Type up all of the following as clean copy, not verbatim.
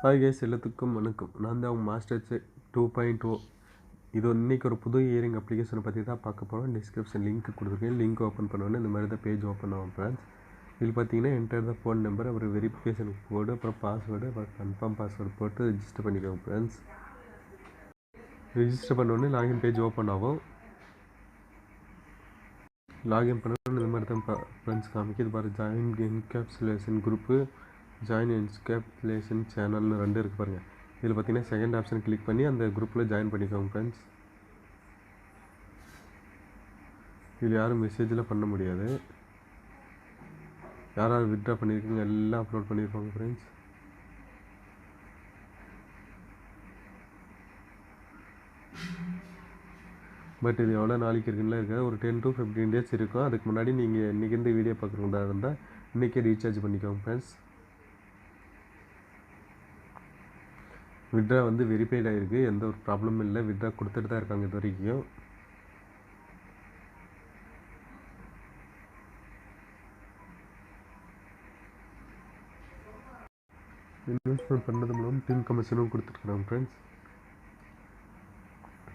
Hi guys, எல்லாத்துக்கும் வணக்கம். நான் தான் அவங்க மாஸ்டர்ஸ் 2.0. இது இன்றைக்கி ஒரு புது இயரிங் அப்ளிகேஷனை பற்றி தான் பார்க்க போகிறோம். டிஸ்கிரிப்ஷன் லிங்க் கொடுத்துருக்கேன். லிங்க் ஓப்பன் பண்ணோன்னே இந்த மாதிரி தான் பேஜ் ஓப்பன் ஆகும் ஃப்ரெண்ட்ஸ். இதில் பார்த்தீங்கன்னா என்டர் த ஃபோன் நம்பர், அப்புறம் வெரிஃபிகேஷன் கோடு, அப்புறம் பாஸ்வேர்டு, அப்புறம் கன்ஃபார்ம் பாஸ்வேர்டு போட்டு ரிஜிஸ்டர் பண்ணிக்கோங்க ஃப்ரெண்ட்ஸ். ரிஜிஸ்டர் பண்ணோடனே லாகின் பேஜ் ஓப்பன் ஆகும். லாகின் பண்ணோன்னு இந்த மாதிரி தான் ஃப்ரெண்ட்ஸ் காமிக்குது பாரு. Join encapsulation group, join encapsulation சேனல்னு 2 இருக்குது பாருங்கள். இதில் பார்த்தீங்கன்னா செகண்ட் ஆப்ஷன் கிளிக் பண்ணி அந்த குரூப்பில் ஜாயின் பண்ணிக்கோங்க ஃப்ரெண்ட்ஸ். இதில் யாரும் மெசேஜில் பண்ண முடியாது. யாராவது வித்ட்ரா பண்ணியிருக்கீங்க எல்லாம் அப்லோட் பண்ணியிருப்பாங்க ஃப்ரெண்ட்ஸ். பட் இது எவ்வளோ நாளைக்கு இருக்குன்னா இருக்காது, ஒரு 10 to 15 days இருக்கும். அதுக்கு முன்னாடி நீங்கள் இன்றைக்கி வீடியோ பார்க்குறதா இருந்தால் இன்றைக்கே ரீசார்ஜ் பண்ணிக்கோங்க ஃப்ரெண்ட்ஸ். வித்ட்ரா வந்து வெரிஃபைட் ஆகிருக்கு, எந்த ஒரு ப்ராப்ளமும் இல்லை. வித்ட்ரா கொடுத்துட்டு தான் இருக்காங்க இது வரைக்கும். இன்வெஸ்ட்மெண்ட் பண்ணது மூலம் டீம் கமிஷனும் கொடுத்துருக்குறாங்க ஃப்ரெண்ட்ஸ்.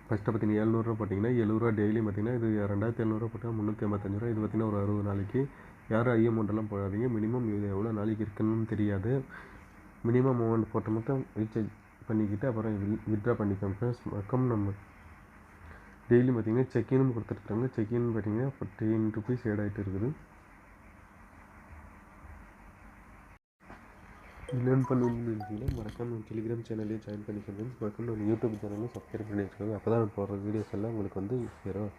ஃபஸ்ட்டு பார்த்தீங்கன்னா 700 போட்டிங்கன்னா 70 டெய்லியும் பார்த்தீங்கன்னா இது 2700 போட்டால் 385 இது பார்த்தீங்கன்னா ஒரு 60 நாளைக்கு. யாரும் ஐ அமௌண்ட்டெல்லாம் போடாதீங்க. மினிமம் இது எவ்வளோ நாளைக்கு இருக்குன்னு தெரியாது. மினிமம் அமௌண்ட் போட்டு மட்டும் ரீசார்ஜ் பண்ணிக்கிட்டு அப்புறம் வித்ட்ரா பண்ணிக்கோங்க ஃப்ரெண்ட்ஸ். அக்கௌண்ட் நம்பர் டெய்லியும் பார்த்தீங்கன்னா செக்இனும் கொடுத்துருக்காங்க. செக்இன் பார்த்தீங்கன்னா 14 rupees ஆட் ஆகிட்டு இருக்குது. லேர்ன் பண்ணுவீங்கன்னா மறக்காம டெலிகிராம் சேனல்லையும் ஜாயின் பண்ணிக்கோங்க. மறக்காம நம்ம யூடியூப் சேனலும் சப்ஸ்கிரைப் பண்ணி வச்சுக்கோங்க. அப்போ தான் போடுற வீடியோஸ் எல்லாம் உங்களுக்கு வந்து சேரும்.